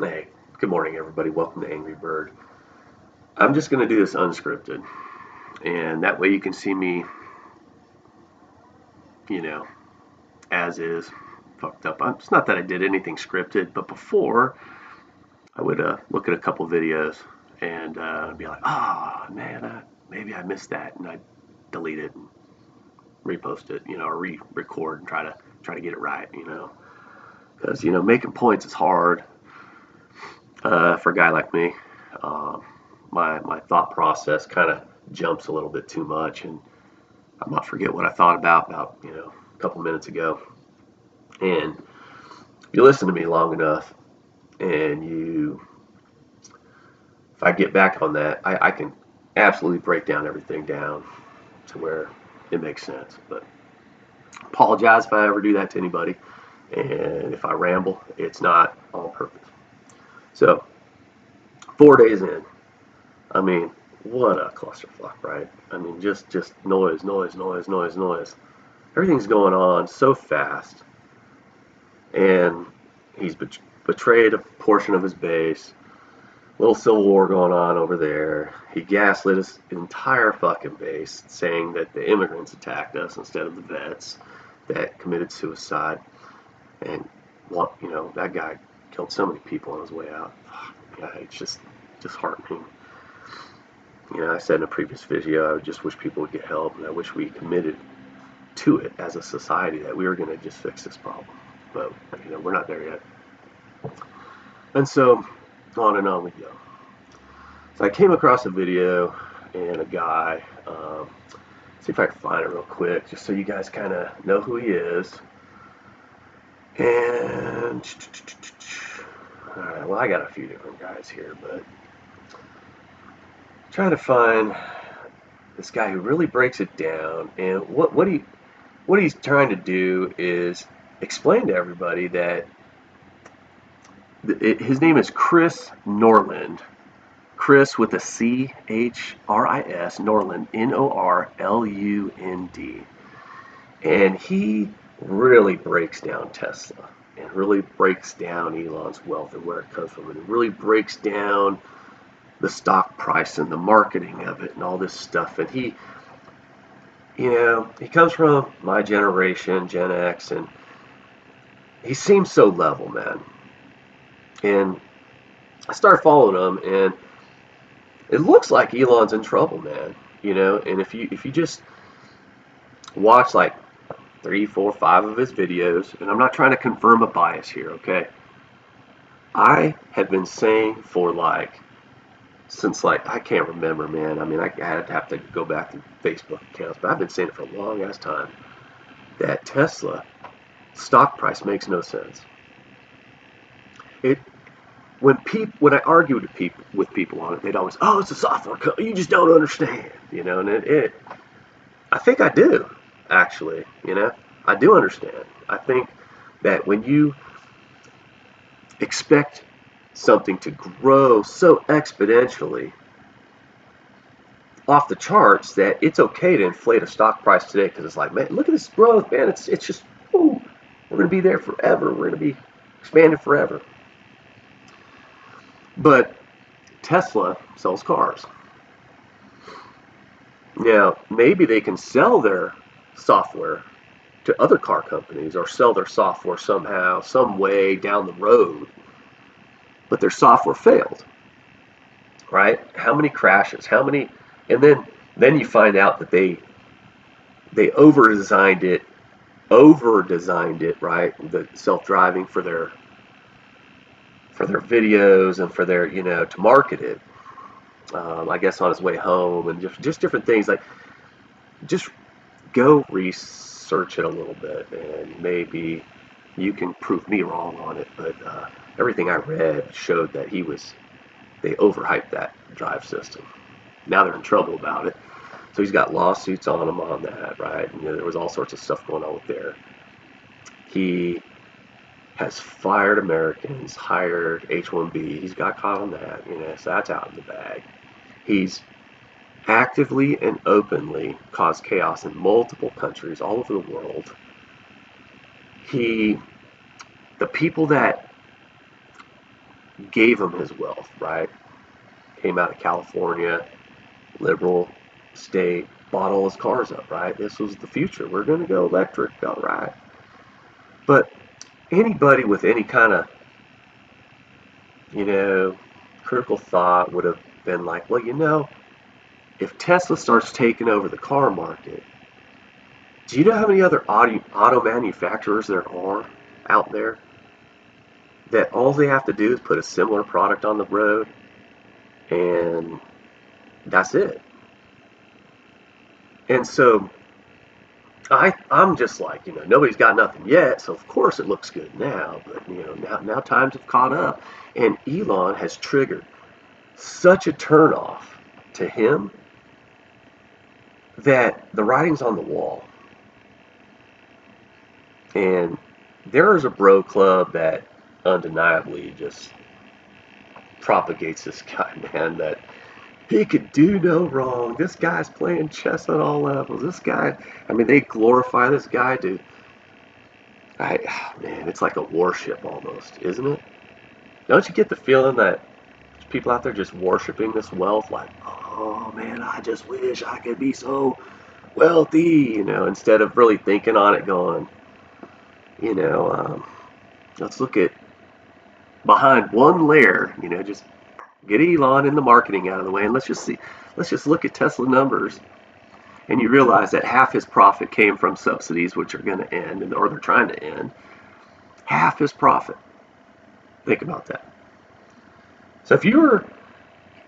Hey, good morning, everybody. Welcome to Angry Bird. I'm just going to do this unscripted, and that way you can see me, you know, as is, fucked up. It's not that I did anything scripted, but before I would look at a couple videos and be like, oh man, maybe I missed that, and I delete it and repost it, or re-record and try to get it right, because making points is hard for a guy like me. Um, my thought process kind of jumps a little bit too much, and I might forget what I thought about a couple minutes ago. And if you listen to me long enough, and if I get back on that, I can absolutely break down everything down to where it makes sense. But apologize if I ever do that to anybody, and if I ramble, it's not on purpose. So 4 days in, I mean, what a clusterfuck, right? I mean, just noise, noise, noise, noise, noise. Everything's going on so fast, and he's betrayed a portion of his base. Little civil war going on over there. He gaslit his entire fucking base, saying that the immigrants attacked us instead of the vets that committed suicide. And that guy killed so many people on his way out. Yeah, it's just disheartening. I said in a previous video, I just wish people would get help, and I wish we committed to it as a society that we were going to just fix this problem. But we're not there yet. And so on and on we go. So I came across a video and a guy. See if I can find it real quick, just so you guys kind of know who he is. And all right, well, I got a few different guys here, but trying to find this guy who really breaks it down. And what he's trying to do is explain to everybody that his name is Chris Norland. Chris with a C-H-R-I-S, Norland, Norlund. And he really breaks down Tesla and really breaks down Elon's wealth and where it comes from, and really breaks down the stock price and the marketing of it and all this stuff. And he comes from my generation, Gen X, and he seems so level, man. And I started following him, and it looks like Elon's in trouble, man. And if you just watch like 3, 4, 5 of his videos, and I'm not trying to confirm a bias here, okay? I have been saying since I can't remember, man. I mean, I'd have to go back to Facebook accounts, but I've been saying it for a long ass time that Tesla stock price makes no sense. It when I argue with people on it, they'd always, oh, it's a software company, you just don't understand, and I think I do, actually, I do understand. I think that when you expect something to grow so exponentially off the charts that it's okay to inflate a stock price today, because it's like, man, look at this growth, man, it's just, ooh, we're going to be there forever, we're going to be expanding forever. But Tesla sells cars. Now, maybe they can sell their software to other car companies or sell their software somehow, some way down the road, but their software failed, right? How many crashes? How many? And then you find out that they over-designed it, right? The self-driving for their videos and for their, to market it. I guess on his way home, and just different things. Like, just go research it a little bit, and maybe you can prove me wrong on it. But everything I read showed that they overhyped that drive system. Now they're in trouble about it. So he's got lawsuits on him on that, right? And there was all sorts of stuff going on with there. He has fired Americans, hired H-1B. He's got caught on that, so that's out in the bag. He's actively and openly caused chaos in multiple countries all over the world. The people that gave him his wealth, right? Came out of California, liberal state, bought all his cars up, right? This was the future. We're going to go electric, all right. But anybody with any kind of, you know, critical thought would have been like, well, if Tesla starts taking over the car market, do you know how many other auto manufacturers there are out there that all they have to do is put a similar product on the road and that's it? And so I'm just like, nobody's got nothing yet, so of course it looks good now. But now times have caught up, and Elon has triggered such a turnoff to him that the writing's on the wall. And there is a bro club that undeniably just propagates this guy, man, that he could do no wrong. This guy's playing chess at all levels. This guy, I mean, they glorify this guy to, man, it's like a warship almost, isn't it? Don't you get the feeling that people out there just worshiping this wealth, like, oh man, I just wish I could be so wealthy, instead of really thinking on it, going, you know, um, let's look at behind one layer, just get Elon and the marketing out of the way, and let's just look at Tesla numbers, and you realize that half his profit came from subsidies, which are going to end, or they're trying to end. Half his profit. Think about that. So if you were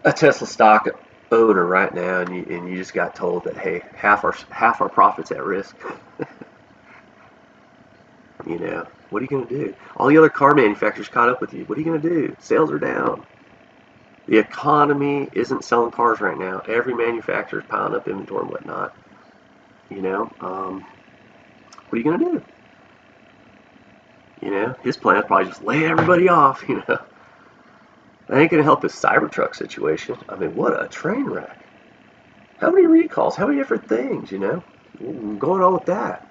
a Tesla stock owner right now, and you just got told that, hey, half our profits at risk, what are you going to do? All the other car manufacturers caught up with you. What are you going to do? Sales are down. The economy isn't selling cars right now. Every manufacturer is piling up inventory and whatnot. What are you going to do? His plan is probably just lay everybody off. That ain't going to help his Cybertruck situation. I mean, what a train wreck. How many recalls? How many different things, going on with that?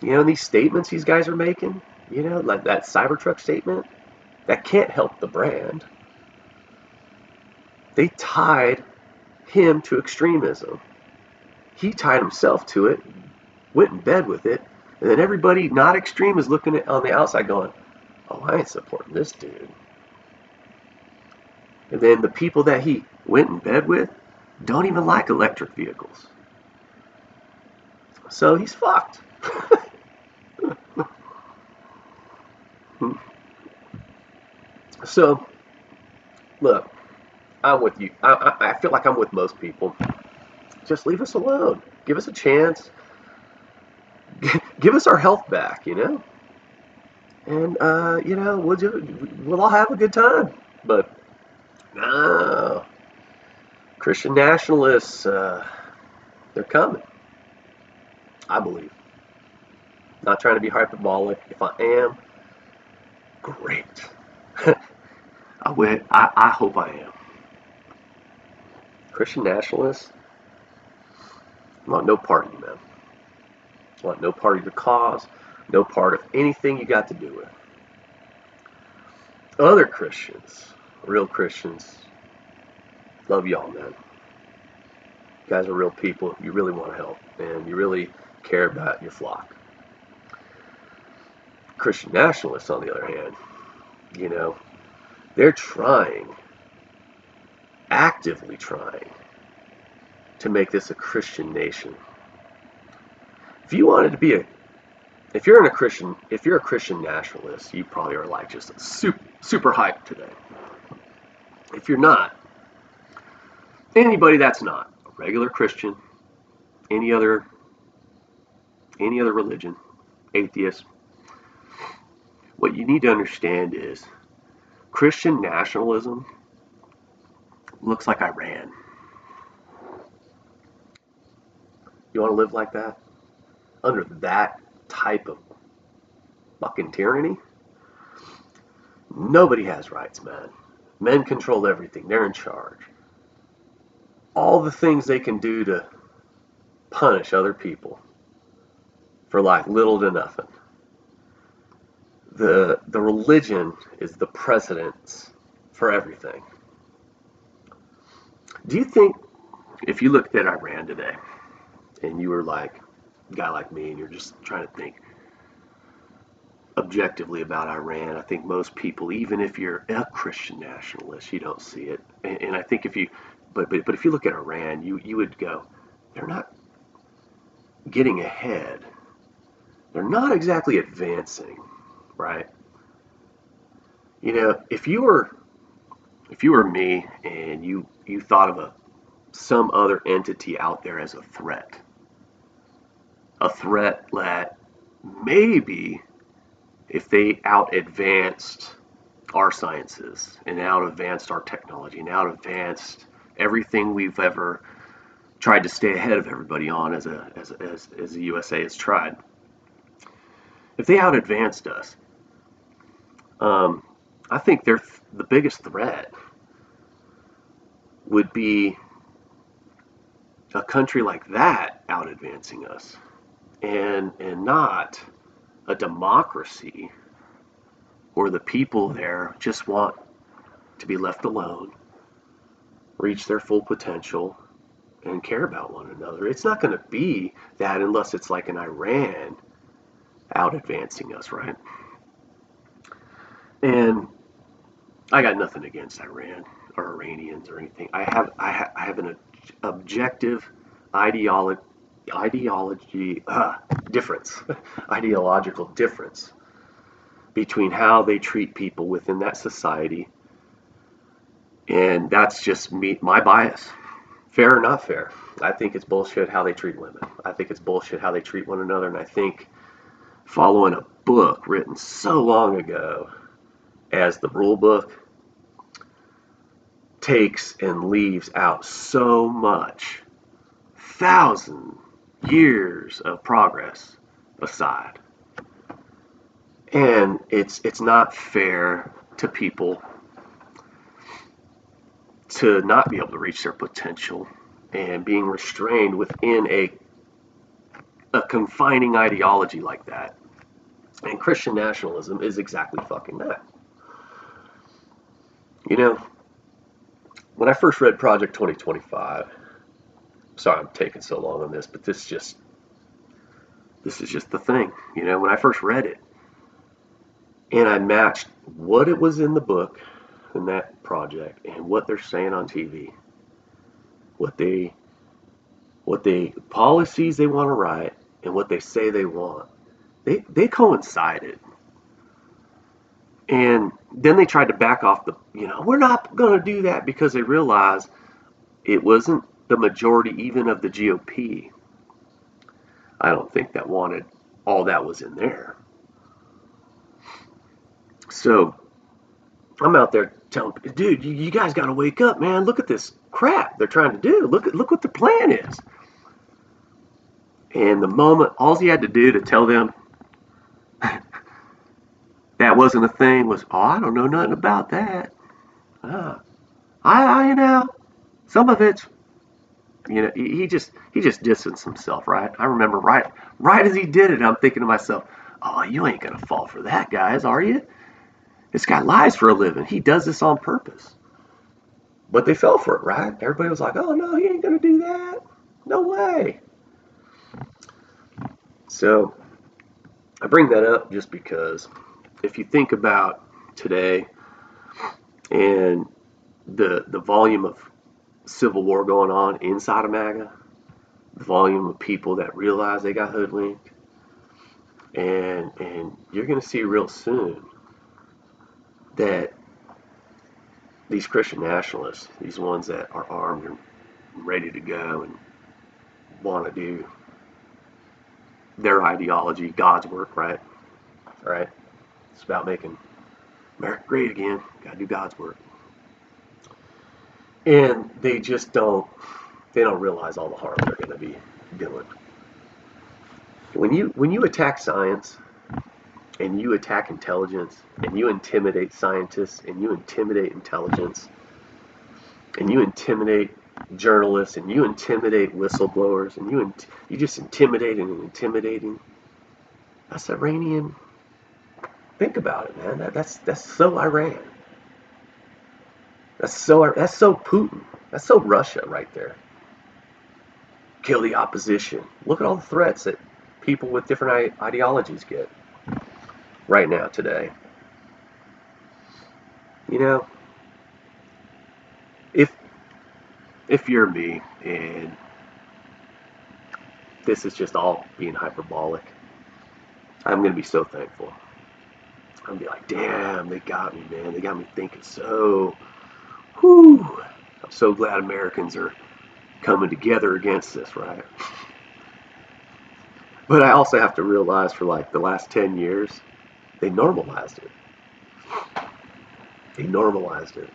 And these statements these guys are making, like that Cybertruck statement, that can't help the brand. They tied him to extremism. He tied himself to it, went in bed with it, and then everybody not extreme is looking at on the outside going, oh, I ain't supporting this dude. And then the people that he went in bed with don't even like electric vehicles. So he's fucked. So, look, I'm with you. I feel like I'm with most people. Just leave us alone. Give us a chance. Give us our health back, And, we'll all have a good time. But, no. Christian nationalists, they're coming. I believe. Not trying to be hyperbolic. If I am, great. I hope I am. Christian nationalists want no part of you, man. Want no part of your cause, no part of anything you got to do with. Other Christians, real Christians, love y'all, man. You guys are real people. You really want to help, and you really care about your flock. Christian nationalists, on the other hand, they're trying, actively trying, to make this a Christian nation. If you're a Christian nationalist, you probably are like just super hyped today. If you're not, anybody that's not a regular Christian, any other religion, atheist, what you need to understand is Christian nationalism looks like Iran. You want to live like that? Under that type of fucking tyranny? Nobody has rights, man. Men control everything. They're in charge. All the things they can do to punish other people for like little to nothing. the religion is the precedence for everything. Do you think if you looked at Iran today and you were like a guy like me and you're just trying to think objectively about Iran, I think most people, even if you're a Christian nationalist, you don't see it. And I think if you, but if you look at Iran, you would go, they're not getting ahead. They're not exactly advancing, right? You know, if you were me and you thought of some other entity out there as a threat that maybe if they out advanced our sciences and out advanced our technology and out advanced everything we've ever tried to stay ahead of everybody on as the USA has tried. If they out advanced us, I think the biggest threat would be a country like that out advancing us, and not a democracy where the people there just want to be left alone, reach their full potential, and care about one another. It's not going to be that unless it's like an Iran out advancing us, right? And I got nothing against Iran or Iranians or anything. I have an objective ideology difference, ideological difference between how they treat people within that society, and that's just my bias. Fair or not fair, I think it's bullshit how they treat women. I think it's bullshit how they treat one another, and I think following a book written so long ago as the rule book takes and leaves out so much 1,000 years of progress aside. And it's not fair to people to not be able to reach their potential and being restrained within a confining ideology like that. And Christian nationalism is exactly fucking that. You know, when I first read Project 2025, sorry I'm taking so long on this, but this is just the thing. You know, when I first read it and I matched what it was in the book in that project and what they're saying on TV, what they policies they want to write and what they say they want, they coincided. And then they tried to back off we're not going to do that because they realized it wasn't the majority even of the GOP. I don't think that wanted all that was in there. So I'm out there telling, dude, you guys got to wake up, man. Look at this crap they're trying to do. Look what the plan is. And the moment, all he had to do to tell them that wasn't a thing was, oh, I don't know nothing about that. I some of it's, he just distanced himself, right? I remember right as he did it, I'm thinking to myself, oh, you ain't gonna fall for that, guys, are you? This guy lies for a living. He does this on purpose. But they fell for it, right? Everybody was like, oh no, he ain't gonna do that. No way. So I bring that up just because if you think about today and the volume of civil war going on inside of MAGA, the volume of people that realize they got hoodwinked, and you're going to see real soon that these Christian nationalists, these ones that are armed and ready to go and want to do their ideology, God's work, right? Right? It's about making America great again. Got to do God's work. And they just don't realize all the harm they're going to be doing. When you attack science and you attack intelligence and you intimidate scientists and you intimidate intelligence and you intimidate journalists and you intimidate whistleblowers and you just intimidate and intimidating, that's Iranian Think about it, man. That's so Iran. That's so Putin. That's so Russia right there. Kill the opposition. Look at all the threats that people with different ideologies get right now today. You know, if if you're me and this is just all being hyperbolic, I'm gonna be so thankful. I'm gonna be like, damn, they got me, man. They got me thinking so. Whew. I'm so glad Americans are coming together against this, right? But I also have to realize for like the last 10 years, they normalized it. They normalized it.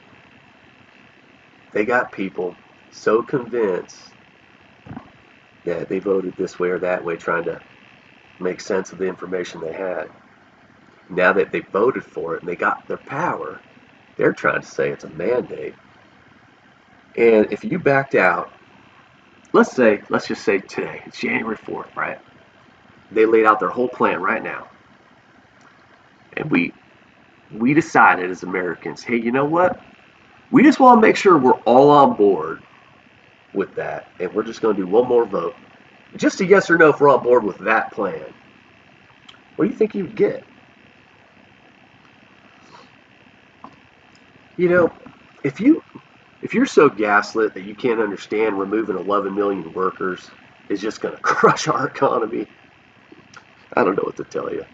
They got people so convinced that they voted this way or that way, trying to make sense of the information they had. Now that they voted for it and they got their power, they're trying to say it's a mandate. And if you backed out, let's just say today, it's January 4th, right? They laid out their whole plan right now. And we decided as Americans, hey, you know what? We just want to make sure we're all on board with that. And we're just going to do one more vote. Just a yes or no if we're on board with that plan. What do you think you would get? You know, if you if you're so gaslit that you can't understand removing 11 million workers is just going to crush our economy, I don't know what to tell you.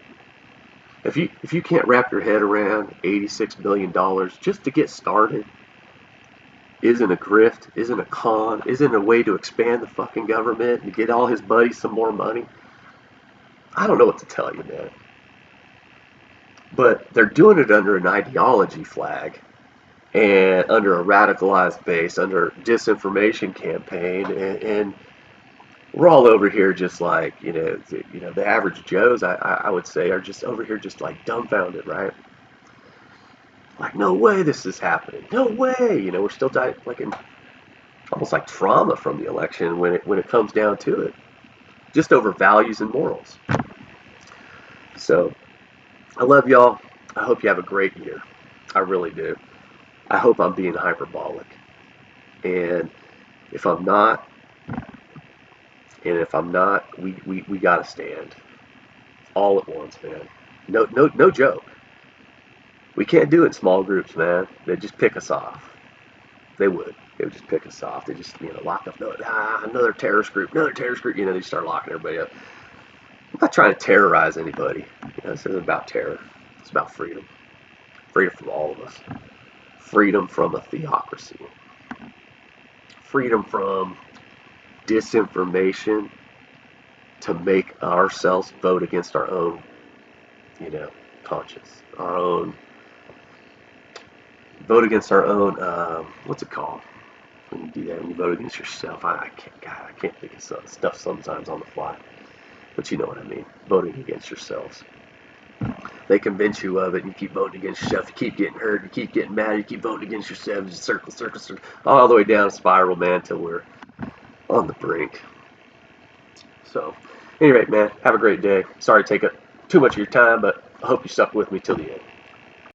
If you can't wrap your head around $86 billion just to get started isn't a grift, isn't a con, isn't a way to expand the fucking government and get all his buddies some more money, I don't know what to tell you, man. But they're doing it under an ideology flag and under a radicalized base, under disinformation campaign, and we're all over here just like the average Joes, I would say, are just over here just like dumbfounded, right? Like, no way this is happening, no way. We're still like in almost like trauma from the election when it comes down to it, just over values and morals. So I love y'all. I hope you have a great year. I really do. I hope I'm being hyperbolic, and if I'm not, we gotta stand all at once, man. No joke. We can't do it in small groups, man. They'd just pick us off. They would. They would just pick us off. They just lock up. Another terrorist group. Another terrorist group. They start locking everybody up. I'm not trying to terrorize anybody. This isn't about terror. It's about freedom. Freedom from all of us. Freedom from a theocracy. Freedom from disinformation to make ourselves vote against our own, conscience, our own vote against our own. What's it called when you do that? When you vote against yourself, I can't. God, I can't think of stuff sometimes on the fly, but you know what I mean. Voting against yourselves. They convince you of it, and you keep voting against yourself. You keep getting hurt. You keep getting mad. You keep voting against yourself. Just circle, circle, circle, all the way down a spiral, man, until we're on the brink. So, anyway, man, have a great day. Sorry to take up too much of your time, but I hope you stuck with me till the end.